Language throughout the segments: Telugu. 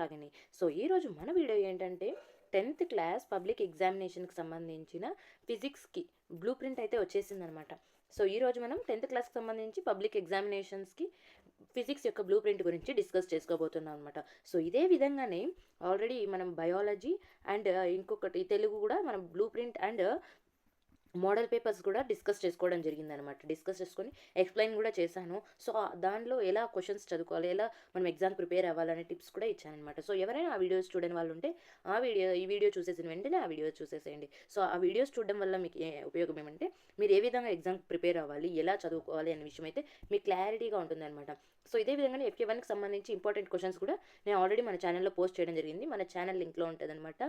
రాగిణి. సో ఈరోజు మన వీడియో ఏంటంటే 10th క్లాస్ పబ్లిక్ ఎగ్జామినేషన్కి సంబంధించిన ఫిజిక్స్కి బ్లూ ప్రింట్ అయితే వచ్చేసిందనమాట. సో ఈరోజు మనం 10th క్లాస్కి సంబంధించి పబ్లిక్ ఎగ్జామినేషన్స్కి ఫిజిక్స్ యొక్క బ్లూ ప్రింట్ గురించి డిస్కస్ చేసుకోబోతున్నాం అనమాట. సో ఇదే విధంగానే ఆల్రెడీ మనం బయాలజీ అండ్ ఇంకొకటి తెలుగు కూడా మనం blue print and model papers కూడా డిస్కస్ చేసుకోవడం జరిగిందనమాట. డిస్కస్ చేసుకొని ఎక్స్ప్లెయిన్ కూడా చేశాను. సో దాంట్లో ఎలా క్వశ్చన్స్ చదువుకోవాలి, ఎలా మనం ఎగ్జామ్ ప్రిపేర్ అవ్వాలనే టిప్స్ కూడా ఇచ్చానమాట. సో ఎవరైనా ఆ వీడియోస్ చూడని వాళ్ళు ఉంటే ఈ వీడియో చూసేసిన వెంటనే ఆ వీడియో చూసేసేయండి. సో ఆ వీడియోస్ చూడడం వల్ల మీకు ఉపయోగం ఏమంటే మీరు ఏ విధంగా ఎగ్జామ్ ప్రిపేర్ అవ్వాలి, ఎలా చదువుకోవాలి అనే విషయం అయితే మీకు క్లారిటీగా ఉంటుందన్నమాట. సో ఇదే విధంగానే FA1కి సంబంధించి ఇంపార్టెంట్ క్వశ్చన్స్ కూడా నేను ఆల్రెడీ మన ఛానల్లో పోస్ట్ చేయడం జరిగింది. మన ఛానల్ లింక్లో ఉంటుందన్నమాట.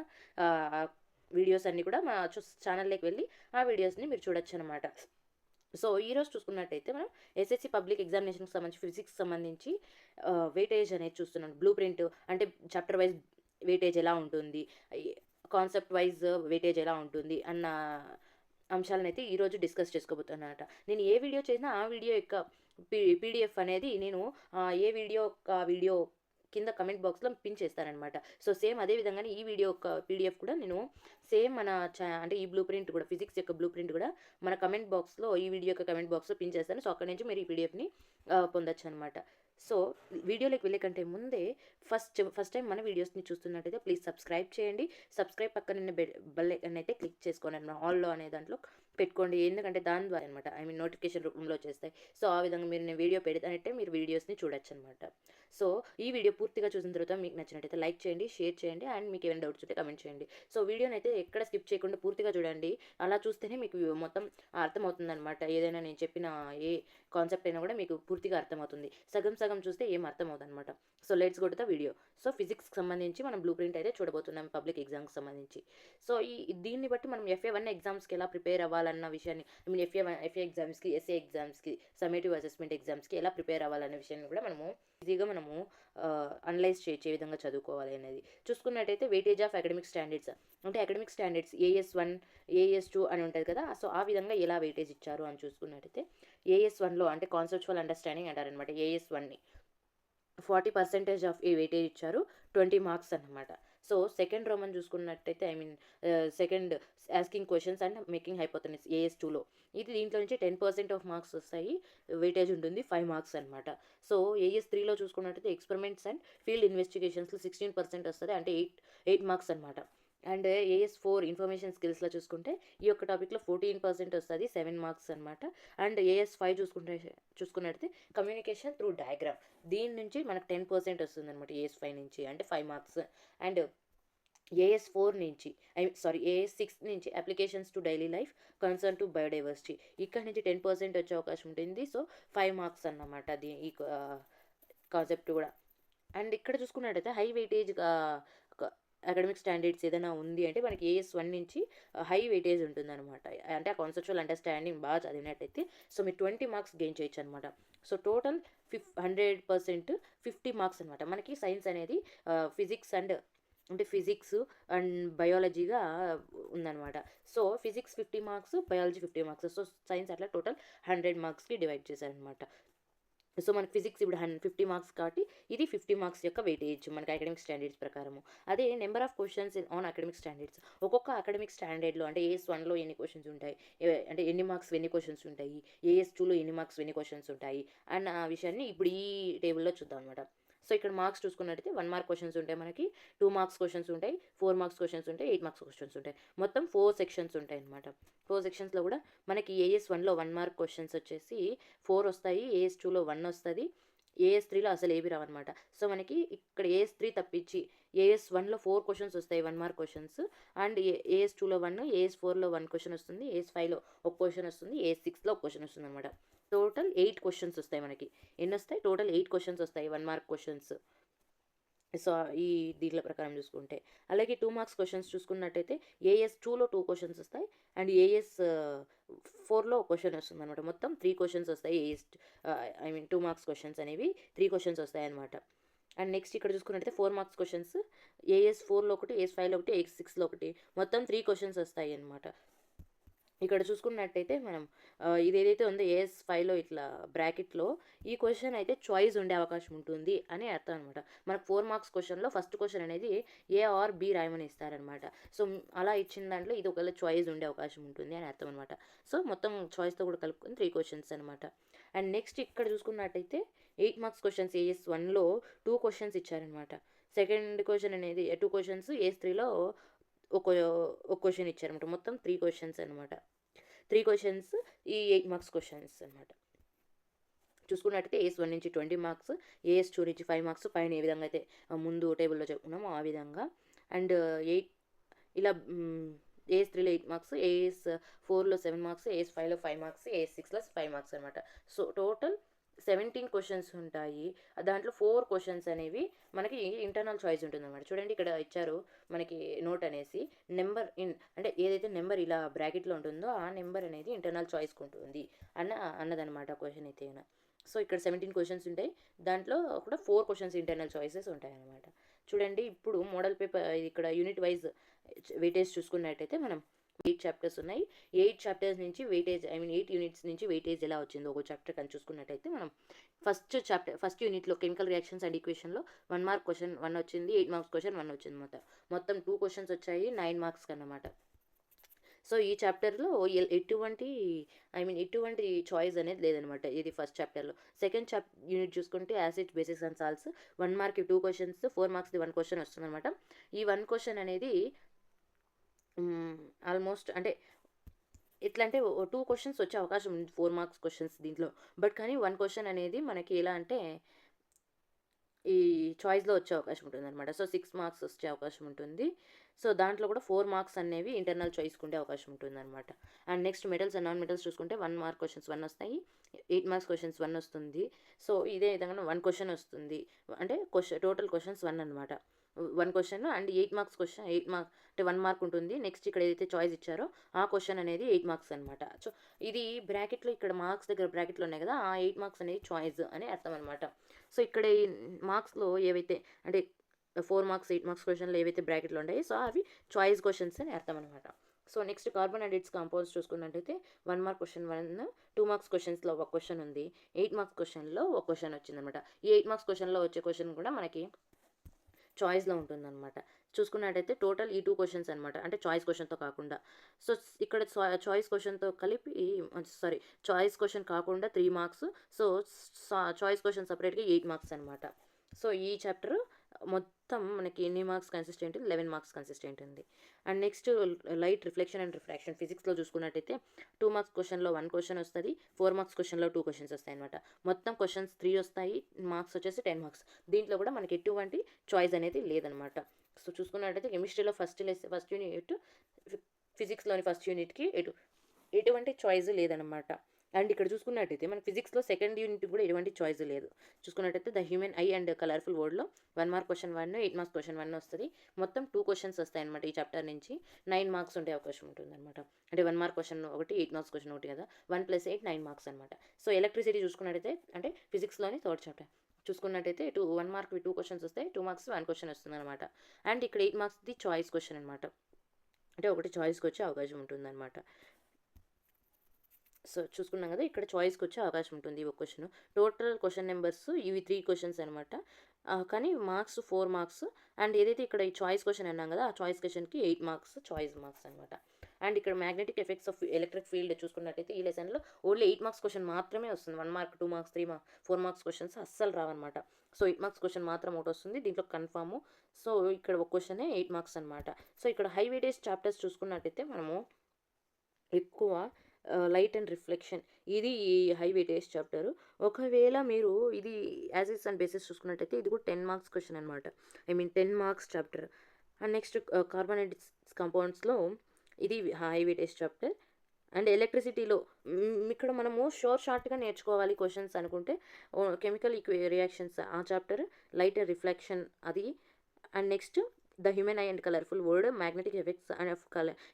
వీడియోస్ అన్నీ కూడా మా ఛానల్లోకి వెళ్ళి ఆ వీడియోస్ని మీరు చూడొచ్చు అనమాట. సో ఈరోజు చూసుకున్నట్టయితే మనం SSC పబ్లిక్ ఎగ్జామినేషన్కి సంబంధించి ఫిజిక్స్ సంబంధించి వెయిటేజ్ అనేది చూస్తున్నాం. బ్లూ ప్రింట్ అంటే చాప్టర్ వైజ్ వెయిటేజ్ ఎలా ఉంటుంది, కాన్సెప్ట్ వైజ్ వెయిటేజ్ ఎలా ఉంటుంది అన్న అంశాలను అయితే ఈరోజు డిస్కస్ చేసుకోబోతున్నమాట. నేను ఏ వీడియో చేసినా ఆ వీడియో యొక్క PDF అనేది నేను వీడియో కింద కమెంట్ బాక్స్లో పిన్ చేస్తారనమాట. సో సేమ్ అదే విధంగానే ఈ వీడియో యొక్క PDF కూడా నేను సేమ్ మన అంటే ఈ బ్లూ ప్రింట్ కూడా ఫిజిక్స్ యొక్క బ్లూ ప్రింట్ కూడా మన కమెంట్ బాక్స్లో ఈ వీడియో యొక్క కమెంట్ బాక్స్లో పిన్ చేస్తాను. సో అక్కడ నుంచి మీరు ఈ PDFని పొందొచ్చు అనమాట. సో వీడియోలోకి వెళ్ళే కంటే ముందే ఫస్ట్ టైం మన వీడియోస్ని చూస్తున్నట్టయితే ప్లీజ్ సబ్స్క్రైబ్ చేయండి. సబ్స్క్రైబ్ పక్కన బెల్ ఐకాన్ అయితే క్లిక్ చేసుకోండి అనమాట. ఆల్లో అనే దాంట్లో పెట్టుకోండి. ఎందుకంటే దాని ద్వారా అనమాట నోటిఫికేషన్ రూపంలో చేస్తాయి. సో ఆ విధంగా మీరు నేను వీడియో పెడతానంటే మీరు వీడియోస్ని చూడొచ్చు అనమాట. సో ఈ వీడియో పూర్తిగా చూసిన తర్వాత మీకు నచ్చినట్టయితే లైక్ చేయండి, షేర్ చేయండి అండ్ మీకు ఏమైనా డౌట్స్ ఉంటే కమెంట్ చేయండి. సో వీడియోని అయితే ఎక్కడ స్కిప్ చేయకుండా పూర్తిగా చూడండి. అలా చూస్తేనే మీకు మొత్తం అర్థమవుతుంది అనమాట. ఏదైనా నేను చెప్పిన ఏ కాన్సెప్ట్ అయినా కూడా మీకు పూర్తిగా అర్థమవుతుంది. సగం సగం చూస్తే ఏం అర్థమవుతుంది అనమాట. So let's go to the video. So ఫిజిక్స్కి సంబంధించి మనం బ్లూ ప్రింట్ అయితే చూడబోతున్నాం పబ్లిక్ ఎగ్జామ్కి సంబంధించి. సో దీన్ని బట్టి మనం FA1 ఎగ్జామ్స్కి ఎలా ప్రిపేర్ అవ్వాలన్న విషయాన్ని FA ఎగ్జామ్స్కి, SA ఎగ్జామ్స్కి, సమ్మేటివ్ అసెస్మెంట్ ఎగ్జామ్స్కి ఎలా ప్రిపేర్ అవ్వాలనే విషయాన్ని కూడా మనము ఈజీగా మనము అనలైజ్ చేయొచ్చు, ఏ విధంగా చదువుకోవాలి అనేది. చూసుకున్నట్టయితే వెయిటేజ్ ఆఫ్ అకాడమిక్ స్టాండర్డ్స్ అంటే అకాడమిక్ స్టాండర్డ్స్ AS1, AS2 అని ఉంటుంది కదా. సో ఆ విధంగా ఎలా వెయిటేజ్ ఇచ్చారు అని చూసుకున్నట్టయితే AS1లో అంటే కాన్సెప్చువల్ అండర్స్టాండింగ్ అంటారనమాట. AS1ని 40% ఆఫ్ ఈ వెయిటేజ్ ఇచ్చారు, 20 మార్క్స్ అన్నమాట. సో సెకండ్ రోమన్ చూసుకున్నట్టయితే second asking questions and making hypothesis AS2లో దీంట్లో నుంచి 10% ఆఫ్ మార్క్స్ వస్తాయి, వెయిటేజ్ ఉంటుంది 5 మార్క్స్ అనమాట. సో AS3లో చూసుకున్నట్టయితే ఎక్స్పెరిమెంట్స్ అండ్ ఫీల్డ్ ఇన్వెస్టిగేషన్స్లో 16% వస్తుంది, అంటే 8 మార్క్స్ అనమాట. అండ్ AS4 ఇన్ఫర్మేషన్ స్కిల్స్లో చూసుకుంటే ఈ యొక్క టాపిక్లో 14% వస్తుంది, 7 మార్క్స్ అనమాట. అండ్ AS5 చూసుకున్నట్టయితే కమ్యూనికేషన్ త్రూ డయాగ్రామ్, దీని నుంచి మనకు 10% వస్తుంది అనమాట AS5 నుంచి, అంటే 5 మార్క్స్. అండ్ AS4 నుంచి AS6 నుంచి applications to daily life concern to biodiversity, ఇక్కడ నుంచి 10% వచ్చే అవకాశం ఉంటుంది. సో 5 మార్క్స్ అన్నమాట ఈ కాన్సెప్ట్ కూడా. అండ్ ఇక్కడ చూసుకున్నట్టయితే హై వెయిటేజ్ అకాడమిక్ స్టాండర్డ్స్ ఏదైనా ఉంది అంటే మనకి AS1 నుంచి హై వెయిటేజ్ ఉంటుందన్నమాట. అంటే ఆ కాన్సెప్చువల్ అండర్స్టాండింగ్ బాగా చదివినట్టయితే సో మీరు 20 మార్క్స్ గెయిన్ చేయొచ్చు అనమాట. సో టోటల్ 100% 50 మార్క్స్ అనమాట. మనకి సైన్స్ అనేది ఫిజిక్స్ అండ్ బయాలజీగా ఉందన్నమాట. So physics 50 marks, biology 50 marks. So science అట్లా టోటల్ 100 మార్క్స్కి డివైడ్ చేశారనమాట. సో మనకి ఫిజిక్స్ ఇప్పుడు 50 మార్క్స్ కాబట్టి ఇది 50 మార్క్స్ యొక్క వెయిటేజ్ మనకి అకాడమిక్ స్టాండర్డ్స్ ప్రకారము. అదే number of questions on academic standards, ఒక్కొక్క అకాడమిక్ స్టాండర్డ్లో అంటే AS1లో ఎన్ని క్వశ్చన్స్ ఉంటాయి, అంటే ఎన్ని మార్క్స్ ఎన్ని క్వశ్చన్స్ ఉంటాయి, AS2లో ఎన్ని మార్క్స్ ఎన్ని క్వశ్చన్స్ ఉంటాయి అన్న విషయాన్ని ఇప్పుడు ఈ టేబుల్లో చూద్దాం అనమాట. సో ఇక్కడ మార్క్స్ చూసుకున్నట్టయితే 1 మార్క్ క్వశ్చన్స్ ఉంటాయి, మనకి 2 మార్క్స్ క్వశ్చన్స్ ఉంటాయి, 4 మార్క్స్ క్వశ్చన్స్ ఉంటాయి, 8 మార్క్స్ క్వశ్చన్స్ ఉంటాయి. మొత్తం 4 సెక్షన్స్ ఉంటాయి అనమాట. 4 సెక్షన్స్లో కూడా మనకి AS1లో 1 మార్క్ క్వశ్చన్స్ వచ్చేసి 4 వస్తాయి, AS2లో 1 వస్తుంది, AS3లో అసలు ఏవి రావన్నమాట. సో మనకి ఇక్కడ AS3 తప్పించి AS1లో 4 క్వశ్చన్స్ వస్తాయి, 1 మార్క్ క్వశ్చన్స్. అండ్ AS2లో 1, AS4లో 1 క్వశ్చన్ వస్తుంది, AS5లో 1 క్వశ్చన్ వస్తుంది, AS6లో 1 క్వశ్చన్ వస్తుంది అనమాట. టోటల్ 8 క్వశ్చన్స్ వస్తాయి మనకి. ఎన్ని వస్తాయి? టోటల్ 8 క్వశ్చన్స్ వస్తాయి, 1 మార్క్ క్వశ్చన్స్. సో దీంట్లో ప్రకారం చూసుకుంటే అలాగే 2 మార్క్స్ క్వశ్చన్స్ చూసుకున్నట్టయితే AS2లో 2 క్వశ్చన్స్ వస్తాయి అండ్ AS4లో 1 క్వశ్చన్ వస్తుంది అనమాట. మొత్తం 3 క్వశ్చన్స్ వస్తాయి. 2 మార్క్స్ క్వశ్చన్స్ అనేవి 3 క్వశ్చన్స్ వస్తాయి అనమాట. అండ్ నెక్స్ట్ ఇక్కడ చూసుకున్నట్టయితే 4 మార్క్స్ క్వశ్చన్స్ AS4లో 1, AS5లో 1, AS6లో 1, మొత్తం 3 క్వశ్చన్స్ వస్తాయి అనమాట. ఇక్కడ చూసుకున్నట్టయితే మనం ఇదేదైతే ఉందో AS5లో ఇట్లా బ్రాకెట్లో ఈ క్వశ్చన్ అయితే చాయిస్ ఉండే అవకాశం ఉంటుంది అని అర్థం అనమాట. మనకు 4 మార్క్స్ క్వశ్చన్లో ఫస్ట్ క్వశ్చన్ అనేది ఏ ఆర్ బి రాయమని ఇస్తారనమాట. సో అలా ఇచ్చిన దాంట్లో ఇది ఒకవేళ చాయిస్ ఉండే అవకాశం ఉంటుంది అని అర్థం అనమాట. సో మొత్తం చాయిస్తో కూడా కలుపుకొని 3 క్వశ్చన్స్ అనమాట. అండ్ నెక్స్ట్ ఇక్కడ చూసుకున్నట్టయితే 8 మార్క్స్ క్వశ్చన్స్ AS1లో 2 క్వశ్చన్స్ ఇచ్చారనమాట. సెకండ్ క్వశ్చన్ అనేది 2 క్వశ్చన్స్ AS3లో ఒక ఒక క్వశ్చన్ ఇచ్చారనమాట. మొత్తం 3 క్వశ్చన్స్ అనమాట. 3 క్వశ్చన్స్ ఈ 8 మార్క్స్ క్వశ్చన్స్ అనమాట. చూసుకున్నట్టయితే AS1 నుంచి 20 మార్క్స్, AS2 నుంచి 5 మార్క్స్, పైన ఏ విధంగా అయితే ముందు టేబుల్లో చెప్పుకున్నామో ఆ విధంగా. అండ్ 8 ఇలా AS3లో 8 మార్క్స్, AS4లో 7 మార్క్స్, AS5లో 5 మార్క్స్, AS6లో 5 మార్క్స్ అనమాట. సో టోటల్ 17 క్వశ్చన్స్ ఉంటాయి. దాంట్లో 4 క్వశ్చన్స్ అనేవి మనకి ఇంటర్నల్ చాయిస్ ఉంటుందన్నమాట. చూడండి ఇక్కడ ఇచ్చారు మనకి నోట్ అనేసి నెంబర్ ఇన్ అంటే ఏదైతే నెంబర్ ఇలా బ్రాకెట్లో ఉంటుందో ఆ నెంబర్ అనేది ఇంటర్నల్ చాయిస్కి ఉంటుంది అన్నదనమాట క్వశ్చన్ అయితే. సో ఇక్కడ 17 క్వశ్చన్స్ ఉంటాయి. దాంట్లో కూడా 4 క్వశ్చన్స్ ఇంటర్నల్ చాయిసెస్ ఉంటాయి అన్నమాట. చూడండి ఇప్పుడు మోడల్ పేపర్ ఇక్కడ యూనిట్ వైజ్ వెయిటేజ్ చూసుకున్నట్టయితే మనం 8 చాప్టర్స్ ఉన్నాయి. 8 చాప్టర్స్ నుంచి వెయిటేజ్ 8 యూనిట్స్ నుంచి వెయిటేజ్ ఎలా వచ్చిందో ఒక చాప్టర్ కానీ చూసుకున్నట్టయితే మనం ఫస్ట్ యూనిట్లో కెమికల్ రియాక్షన్స్ అండ్ ఈక్వేషన్లో 1 మార్క్ క్వశ్చన్ 1 వచ్చింది, 8 మార్క్స్ క్వశ్చన్ 1 వచ్చింది అనమాట. మొత్తం 2 క్వశ్చన్స్ వచ్చాయి 9 మార్క్స్ అన్నమాట. సో ఈ చాప్టర్లో ఎటువంటి చాయిస్ అనేది లేదనమాట. ఇది ఫస్ట్ చాప్టర్లో. సెకండ్ యూనిట్ చూసుకుంటే acid basics and salts 1 mark 2 questions, 4 మార్క్స్ది 1 question వస్తుందన్నమాట. ఈ 1 క్వశ్చన్ అనేది ఆల్మోస్ట్ అంటే ఎట్లా అంటే 2 క్వశ్చన్స్ వచ్చే అవకాశం ఉంది 4 మార్క్స్ క్వశ్చన్స్ దీంట్లో. బట్ కానీ 1 క్వశ్చన్ అనేది మనకి ఎలా అంటే ఈ చాయిస్లో వచ్చే అవకాశం ఉంటుంది అనమాట. సో 6 మార్క్స్ వచ్చే అవకాశం ఉంటుంది. సో దాంట్లో కూడా 4 మార్క్స్ అనేవి ఇంటర్నల్ చాయిస్కి ఉండే అవకాశం ఉంటుంది అనమాట. And next metals and non metals చూసుకుంటే 1 మార్క్ క్వశ్చన్స్ 1 వస్తాయి, 8 మార్క్స్ క్వశ్చన్స్ 1 వస్తుంది. సో ఇదే విధంగా 1 క్వశ్చన్ వస్తుంది. అంటే టోటల్ క్వశ్చన్స్ 1 అనమాట. 1 question and 8 marks question 8 mark అంటే 1 మార్క్ ఉంటుంది. నెక్స్ట్ ఇక్కడ ఏదైతే చాయిస్ ఇచ్చారో ఆ క్వశ్చన్ అనేది 8 మార్క్స్ అనమాట. సో ఇది బ్రాకెట్లో ఇక్కడ మార్క్స్ దగ్గర బ్రాకెట్లో ఉన్నాయి కదా, ఆ 8 మార్క్స్ అనేది చాయిస్ అని అర్థం అనమాట. సో ఇక్కడ ఈ మార్క్స్లో ఏవైతే అంటే 4 మార్క్స్ 8 మార్క్స్ క్వశ్చన్లు ఏవైతే బ్రాకెట్లో ఉంటాయి సో అవి చాయిస్ క్వశ్చన్స్ అని అర్థం అనమాట. So next carbon and it's compounds చూసుకున్నట్టయితే 1 మార్క్ క్వశ్చన్ 1, 2 మార్క్స్ క్వశ్చన్స్లో ఒక క్వశ్చన్ ఉంది, 8 మార్క్స్ క్వశ్చన్లో ఒక క్వశ్చన్ వచ్చిందనమాట. ఈ 8 మార్క్స్ క్వశ్చన్లో వచ్చే క్వశ్చన్ కూడా మనకి చాయిస్లో ఉంటుందన్నమాట. చూసుకున్నట్టయితే టోటల్ ఈ 2 క్వశ్చన్స్ అనమాట. అంటే చాయిస్ క్వశ్చన్తో కాకుండా. సో ఇక్కడ చాయిస్ క్వశ్చన్తో కలిపి చాయిస్ క్వశ్చన్ కాకుండా 3 మార్క్స్. సో చాయిస్ క్వశ్చన్ సపరేట్గా 8 మార్క్స్ అనమాట. సో ఈ చాప్టర్ మొత్తం మనకి ఎన్ని మార్క్స్ కన్సిస్టెంట్ 11 మార్క్స్ కన్సిస్టెంట్ ఉంది. And next light reflection and refraction ఫిజిక్స్లో చూసుకున్నట్టయితే 2 మార్క్స్ క్వశ్చన్లో 1 క్వశ్చన్ వస్తుంది, 4 మార్క్స్ క్వశ్చన్లో 2 క్వశ్చన్స్ వస్తాయి అనమాట. మొత్తం క్వశ్చన్స్ 3 వస్తాయి, మార్క్స్ వచ్చేసి 10 మార్క్స్. దీంట్లో కూడా మనకి ఎటువంటి చాయిస్ అనేది లేదనమాట. సో చూసుకున్నట్టయితే కెమిస్ట్రీలో ఫస్ట్ యూనిట్, ఫిజిక్స్లోని ఫస్ట్ యూనిట్కి ఎటువంటి చాయిస్ లేదనమాట. అండ్ ఇక్కడ చూసుకున్నట్టయితే మన ఫిజిక్స్లో సెకండ్ యూనిట్ కూడా ఎటువంటి చాయిస్ లేదు. చూసుకున్నట్టయితే the human eye and colourful వరల్డ్లో 1 మార్క్ క్వశ్చన్ 1, 8 మార్క్స్ క్వశ్చన్ 1 వస్తుంది. మొత్తం 2 క్వశ్చన్స్ వస్తాయి అనమాట. ఈ చాప్టర్ నుంచి 9 మార్క్స్ ఉండే అవకాశం ఉంటుంది అనమాట. అంటే 1 మార్క్ క్వశ్చన్ ఒకటి, 8 మార్క్స్ క్వశ్చన్ ఒకటి కదా, 1 + 8 9 మార్క్స్ అనమాట. సో ఎలక్ట్రిసిటీ చూసుకున్నట్టయితే అంటే ఫిజిక్స్లోని థర్డ్ చాప్టర్ చూసుకున్నట్టయితే 1 మార్క్ 2 క్వశ్చన్స్ వస్తాయి, 2 మార్క్స్ 1 క్వశ్చన్ వస్తుంది అనమాట. అండ్ ఇక్కడ 8 మార్క్స్ది చాయిస్ క్వశ్చన్ అనమాట. అంటే ఒకటి చాయిస్కి వచ్చే అవకాశం ఉంటుందన్నమాట. సో చూసుకున్నాం కదా, ఇక్కడ చాయిస్కి వచ్చే అవకాశం ఉంటుంది ఒక క్వశ్చన్. టోటల్ క్వశ్చన్ నెంబర్స్ ఇవి 3 క్వశ్చన్స్ అనమాట. కానీ మార్క్స్ 4 మార్క్స్. అండ్ ఏదైతే ఇక్కడ ఈ చాయిస్ క్వశ్చన్ అన్నాం కదా, ఆ చాయిస్ క్వశ్చన్కి 8 మార్క్స్ చాయిస్ మార్క్స్ అనమాట. అండ్ ఇక్కడ magnetic effects of electric field చూసుకున్నట్టయితే ఈ లెసన్లో ఓన్లీ 8 మార్క్స్ క్వశ్చన్ మాత్రమే వస్తుంది. 1 mark 2 marks 3 marks 4 marks questions అస్సలు రావన్నమాట. సో 8 మార్క్స్ క్వశ్చన్ మాత్రం ఒకటి వస్తుంది దీంట్లో కన్ఫాము. సో ఇక్కడ ఒక క్వశ్చనే 8 మార్క్స్ అనమాట. సో ఇక్కడ హై వెయిటేజ్ చాప్టర్స్ చూసుకున్నట్టయితే మనము ఎక్కువ లైట్ అండ్ రిఫ్లెక్షన్ ఇది హై వెయిటేజ్ చాప్టర్. ఒకవేళ మీరు ఇది యాసిడ్స్ అండ్ బేసిస్ చూసుకున్నట్టయితే ఇది కూడా 10 మార్క్స్ క్వశ్చన్ అనమాట. 10 marks chapter. And next carbon and its కాంపౌండ్స్లో ఇది హై వెయిటేజ్ చాప్టర్. అండ్ ఎలక్ట్రిసిటీలో ఇక్కడ మనము షార్ట్గా నేర్చుకోవాలి క్వశ్చన్స్ అనుకుంటే కెమికల్ రియాక్షన్స్ ఆ చాప్టర్, లైట్ అండ్ రిఫ్లెక్షన్ అది. And next the human eye and colourful world, magnetic effects and of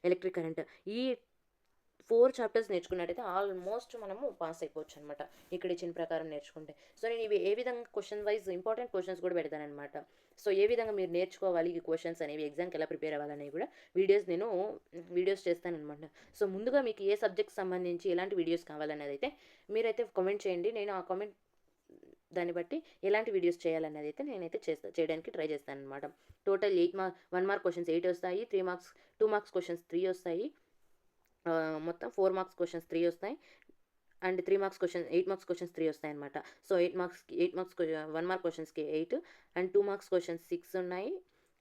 electric current. ఈ 4 చాప్టర్స్ నేర్చుకున్నట్టయితే ఆల్మోస్ట్ మనము పాస్ అయిపోవచ్చు అనమాట, ఇక్కడ ఇచ్చిన ప్రకారం నేర్చుకుంటే. సో నేను ఇవి ఏ విధంగా క్వశ్చన్ వైజ్ ఇంపార్టెంట్ క్వశ్చన్స్ కూడా పెడతానమాట. సో ఏ విధంగా మీరు నేర్చుకోవాలి ఈ క్వశ్చన్స్ అనేవి, ఎగ్జామ్కి ఎలా ప్రిపేర్ అవ్వాలనేవి కూడా నేను వీడియోస్ చేస్తానమాట. సో ముందుగా మీకు ఏ సబ్జెక్ట్ సంబంధించి ఎలాంటి వీడియోస్ కావాలనేది అయితే మీరైతే కామెంట్ చేయండి. నేను ఆ కామెంట్ దాన్ని బట్టి ఎలాంటి వీడియోస్ చేయాలనేది అయితే నేనైతే చేయడానికి ట్రై చేస్తాను అనమాట. టోటల్ 1 మార్క్ క్వశ్చన్స్ 8 వస్తాయి, 2 మార్క్స్ క్వశ్చన్స్ 3 వస్తాయి, మొత్తం 4 మార్క్స్ క్వశ్చన్స్ 3 వస్తాయి, అండ్ 8 మార్క్స్ క్వశ్చన్స్ 3 వస్తాయి అనమాట. సో 8 మార్క్స్ 1 మార్క్ క్వశ్చన్స్కి 8 అండ్ 2 మార్క్స్ క్వశ్చన్స్ 6 ఉన్నాయి,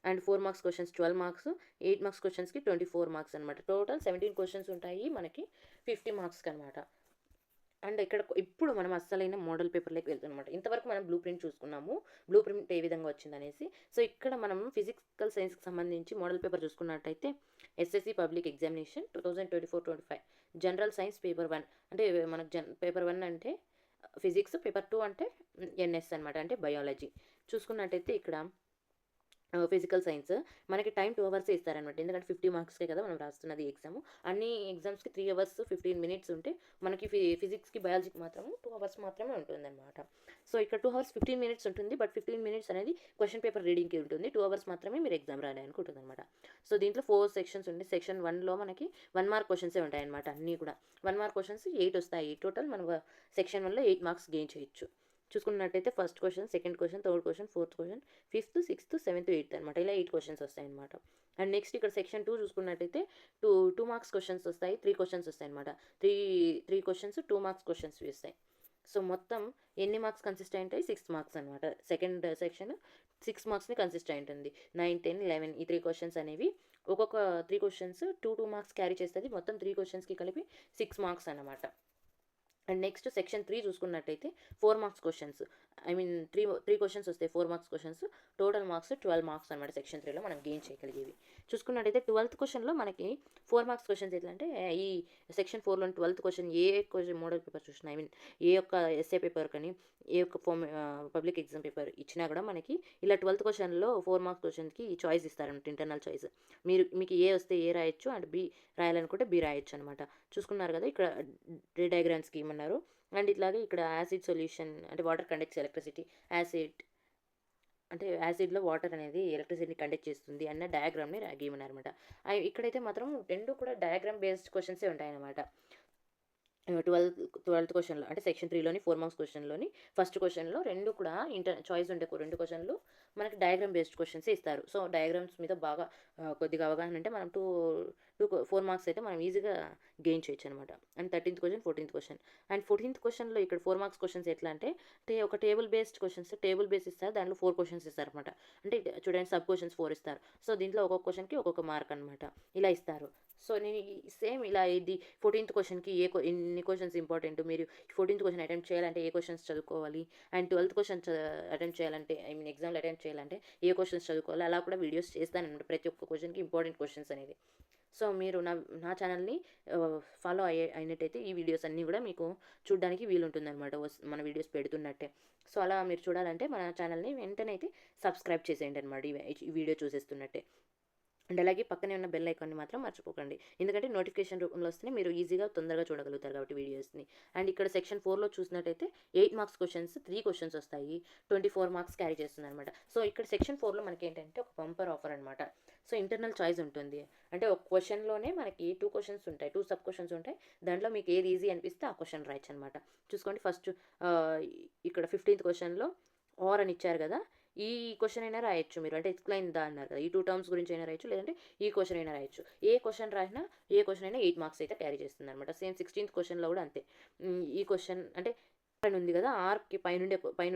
and 4 marks questions 12 marks, 8 marks క్వశ్చన్స్కి 24 మార్క్స్ అనమాట. టోటల్ 17 క్వశ్చన్స్ ఉంటాయి మనకి 50 మార్క్స్కి అనమాట. అండ్ ఇప్పుడు మనం అస్సలైన మోడల్ పేపర్లోకి వెళ్తామన్నమాట. ఇంతవరకు మనం బ్లూ ప్రింట్ చూసుకున్నాము, బ్లూ ప్రింట్ ఏ విధంగా వచ్చిందనేసి. సో ఇక్కడ మనం ఫిజికల్ సైన్స్కి సంబంధించి మోడల్ పేపర్ చూసుకున్నట్టయితే SSC public examination 2024-25 general science paper 1 అంటే మనకు పేపర్ 1 అంటే ఫిజిక్స్, పేపర్ 2 అంటే ఎన్ఎస్ అనమాట, అంటే బయాలజీ. చూసుకున్నట్టయితే ఇక్కడ ఫిజికల్ సైన్స్ మనకి టైం 2 అవర్స్ ఇస్తారనమాట, ఎందుకంటే 50 మార్క్స్కే కదా మనం రాస్తున్నది ఎగ్జామ్. అన్ని ఎగ్జామ్స్కి 3 అవర్స్ 15 మినిట్స్ ఉంటే మనకి ఫిజిక్స్కి బయాలజీకి మాత్రం 2 అవర్స్ మాత్రమే ఉంటుందన్నమాట. సో ఇక్కడ 2 అవర్స్ 15 మినిట్స్ ఉంటుంది, బట్ 15 మినిట్స్ అనేది క్వశ్చన్ పేపర్ రీడింగ్కి ఉంటుంది, 2 అవర్స్ మాత్రమే మీరు ఎగ్జామ్ రాయడానికి ఉంటుంది అనమాట. సో దీంట్లో 4 సెక్షన్స్ ఉంటాయి. సెక్షన్ 1లో మనకి 1 మార్క్ క్వశ్చన్సే ఉంటాయి అనమాట, అన్నీ కూడా 1 మార్క్ క్వశ్చన్స్ 8 వస్తాయి. టోటల్ మనం సెక్షన్ 1లో 8 మార్క్స్ గెయిన్ చేయొచ్చు. చూసుకున్నట్టయితే first question, second question, third question, fourth question, 5th, 6th, 7th, 8th అనమాట, ఇలా 8 క్వశ్చన్స్ వస్తాయి అనమాట. అండ్ నెక్స్ట్ ఇక్కడ సెక్షన్ 2 చూసుకున్నట్టయితే 2 మార్క్స్ క్వశ్చన్స్ వస్తాయి, 3 క్వశ్చన్స్ వస్తాయి అనమాట. 3 క్వశ్చన్స్ 2 మార్క్స్ క్వశ్చన్స్ వస్తాయి. సో మొత్తం ఎన్ని మార్క్స్ కన్సిస్ట్ అయి ఉంటాయి? 6 మార్క్స్ అనమాట. సెకండ్ సెక్షన్ 6 మార్క్స్ని కన్సిస్ట్ అయి ఉంటుంది. 9, 10, 11 ఈ 3 క్వశ్చన్స్ అనేవి ఒక్కొక్క 3 క్వశ్చన్స్ 2 మార్క్స్ క్యారీ చేస్తుంది. మొత్తం 3 క్వశ్చన్స్కి కలిపి 6 మార్క్స్ అనమాట. అండ్ నెక్స్ట్ సెక్షన్ 3 చూసుకున్నట్టయితే 4 మార్క్స్ క్వశ్చన్స్, త్రీ క్వశ్చన్స్ వస్తాయి, 4 marks questions, total marks 12 marks అనమాట. సెక్షన్ 3లో మనం గెయిన్ చేయగలిగేవి. చూసుకున్నట్టయితే 12th క్వశ్చన్లో మనకి 4 మార్క్స్ క్వశ్చన్స్ ఎట్లా అంటే, ఈ సెక్షన్ 4లోని 12th క్వశ్చన్ ఏ క్వశ్చన్ మోడల్ పేపర్ చూసినా, ఏ యొక్క ఎస్ఏ పేపర్ కానీ ఏ యొక్క పబ్లిక్ ఎగ్జామ్ పేపర్ ఇచ్చినా కూడా మనకి ఇలా 12th క్వశ్చన్లో 4 మార్క్స్ క్వశ్చన్కి చాయిస్ ఇస్తారనమాట, ఇంటర్నల్ చాయిస్. మీకు ఏ వస్తే ఏ రాయొచ్చు, అండ్ బి రాయాలనుకుంటే బి రాయొచ్చు అనమాట. చూసుకున్నారు కదా, ఇక్కడ డయాగ్రామ్స్కి ఇమ్మన్నారు. అండ్ ఇట్లాగే ఇక్కడ యాసిడ్ సొల్యూషన్ అంటే వాటర్ కండక్ట్స్ ఎలక్ట్రిసిటీ, యాసిడ్లో వాటర్ అనేది ఎలక్ట్రిసిటీని కండక్ట్ చేస్తుంది అన్న డయాగ్రామ్ని గీయమన్నారనమాట. ఇక్కడైతే మాత్రం 2 కూడా డయాగ్రామ్ బేస్డ్ క్వశ్చన్సే ఉంటాయన్నమాట. 12th క్వశ్చన్లో అంటే సెక్షన్ 3లోని 4 మార్క్స్ క్వశ్చన్లోని ఫస్ట్ క్వశ్చన్లో 2 కూడా చాయిస్ ఉండే 2 క్వశ్చన్లు మనకి డయాగ్రామ్ బేస్డ్ క్వశ్చన్స్ ఇస్తారు. సో డయాగ్రామ్స్ మీద బాగా కొద్దిగా అవగాహన అంటే మనం 4 మార్క్స్ అయితే మనం ఈజీగా గెయిన్ చేయొచ్చు అనమాట. And 13th question, 14th question. And 14th క్వశ్చన్లో ఇక్కడ 4 మార్క్స్ క్వశ్చన్స్ ఎట్లా అంటే ఒక table based questions, table base ఇస్తారు, దాంట్లో 4 క్వశ్చన్స్ ఇస్తారు అనమాట. అంటే చూడండి, సబ్ క్వశ్చన్స్ 4 ఇస్తారు. సో దీంట్లో ఒక్కొక్క క్వశ్చన్కి ఒక్కొక్క మార్క్ అనమాట, ఇలా ఇస్తారు. సో నేను సేమ్ ఇలా ఇది 14th క్వశ్చన్కి ఎన్ని క్వశ్చన్స్ ఇంపార్టెంట్, మీరు 14th క్వశ్చన్ అటెంప్ట్ చేయాలంటే ఏ క్వశ్చన్స్ చదువుకోవాలి, అండ్ 12th క్వశ్చన్ అటెంప్ట్ చేయాలంటే ఎగ్జామ్లో అటెంప్ట్ చేయాలంటే ఏ క్వశ్చన్స్ చదువుకోవాలి, అలా కూడా వీడియోస్ చేస్తాను అనమాట, ప్రతి ఒక్క క్వశ్చన్కి ఇంపార్టెంట్ క్వశ్చన్స్ అనేది. సో మీరు నా ఛానల్ని ఫాలో అయినట్టయితే ఈ వీడియోస్ అన్నీ కూడా మీకు చూడడానికి వీలుంటుందన్నమాట, మన వీడియోస్ పెడుతున్నట్టే. సో అలా మీరు చూడాలంటే మన ఛానల్ని వెంటనే అయితే సబ్స్క్రైబ్ చేసేయండి అనమాట, ఈ వీడియో చూసేస్తున్నట్టే. అండ్ అలాగే పక్కనే ఉన్న బెల్ ఐకాన్ని మాత్రం మర్చిపోకండి, ఎందుకంటే నోటిఫికేషన్ రూపంలో వస్తేనే మీరు ఈజీగా తొందరగా చూడగలుగుతారు కాబట్టి వీడియోస్ని. అండ్ ఇక్కడ సెక్షన్ 4లో చూసినట్టయితే 8 మార్క్స్ క్వశ్చన్స్ 3 క్వశ్చన్స్ వస్తాయి, 24 మార్క్స్ క్యారీ చేస్తుంది అనమాట. సో ఇక్కడ సెక్షన్ 4లో మనకి ఏంటంటే ఒక బంపర్ ఆఫర్ అనమాట. సో ఇంటర్నల్ చాయిస్ ఉంటుంది, అంటే ఒక క్వశ్చన్లోనే మనకి 2 క్వశ్చన్స్ ఉంటాయి, 2 సబ్ క్వశ్చన్స్ ఉంటాయి, దాంట్లో మీకు ఏది ఈజీ అనిపిస్తే ఆ క్వశ్చన్ రాయొచ్చు అనమాట. చూసుకోండి, ఫస్ట్ ఇక్కడ 15th క్వశ్చన్లో ఆర్ అని ఇచ్చారు కదా, ఈ క్వశ్చన్ అయినా రాయొచ్చు మీరు, అంటే ఎక్స్ప్లెయిన్ దా అన్నారు కదా, ఈ 2 టర్మ్స్ గురించి అయినా రాయొచ్చు, లేదంటే ఈ క్వశ్చన్ అయినా రాయొచ్చు. ఏ క్వశ్చన్ రాసినా ఏ క్వశ్చన్ అయినా 8 మార్క్స్ అయితే క్యారీ చేస్తుంది అనమాట. సేమ్ 16th క్వశ్చన్లో కూడా అంతే. ఈ క్వశ్చన్ అంటే పైన ఉంది కదా, ఆర్కి పైన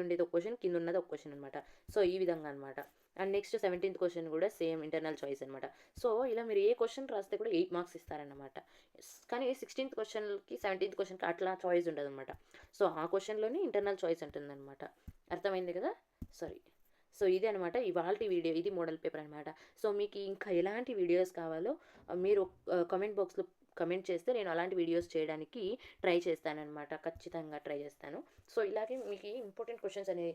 ఉండేది ఒక క్వశ్చన్, కింద ఉన్నది ఒక క్వశ్చన్ అనమాట. సో ఈ విధంగా అనమాట. అండ్ నెక్స్ట్ 17th క్వశ్చన్ కూడా సేమ్ ఇంటర్నల్ చాయిస్ అనమాట. సో ఇలా మీరు ఏ క్వశ్చన్ రాస్తే కూడా 8 మార్క్స్ ఇస్తారనమాట. కానీ 16th క్వశ్చన్కి 17th క్వశ్చన్కి అట్లా చాయిస్ ఉండదు అనమాట. సో ఆ క్వశ్చన్లోనే ఇంటర్నల్ చాయిస్ ఉంటుందన్నమాట. అర్థమైంది కదా, సారీ. సో ఇది అనమాట ఇవాల్టి వీడియో, ఇది మోడల్ పేపర్ అనమాట. సో మీకు ఇంకా ఎలాంటి వీడియోస్ కావాలో మీరు కామెంట్ బాక్స్లో కమెంట్ చేస్తే నేను అలాంటి వీడియోస్ చేయడానికి ట్రై చేస్తానన్నమాట, ఖచ్చితంగా ట్రై చేస్తాను. సో ఇలాగే మీకు ఇంపార్టెంట్ క్వశ్చన్స్ అనేవి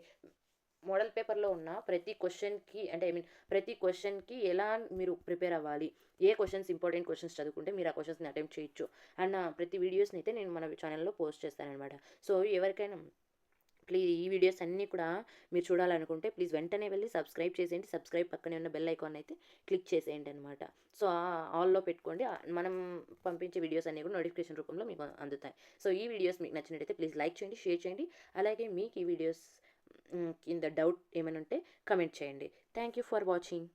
మోడల్ పేపర్లో ఉన్న ప్రతి క్వశ్చన్కి అంటే ప్రతి క్వశ్చన్కి ఎలా మీరు ప్రిపేర్ అవ్వాలి, ఏ క్వశ్చన్స్ ఇంపార్టెంట్ క్వశ్చన్స్ చదువుకుంటే మీరు ఆ క్వశ్చన్స్ని అటెంప్ట్ చేయొచ్చు అన్న ప్రతి వీడియోస్ని అయితే నేను మన ఛానల్లో పోస్ట్ చేస్తానన్నమాట. సో ఎవరికైనా ప్లీజ్ ఈ వీడియోస్ అన్నీ కూడా మీరు చూడాలనుకుంటే ప్లీజ్ వెంటనే వెళ్ళి సబ్స్క్రైబ్ చేసేయండి. సబ్స్క్రైబ్ పక్కనే ఉన్న బెల్ ఐకాన్ అయితే క్లిక్ చేసేయండి అనమాట. సో ఆల్లో పెట్టుకోండి. మనం పంపించే వీడియోస్ అన్నీ కూడా నోటిఫికేషన్ రూపంలో మీకు అందుతాయి. సో ఈ వీడియోస్ మీకు నచ్చినట్టయితే ప్లీజ్ లైక్ చేయండి, షేర్ చేయండి. అలాగే మీకు ఈ వీడియోస్ కింద డౌట్ ఏమైనా ఉంటే కమెంట్ చేయండి. Thank you for watching.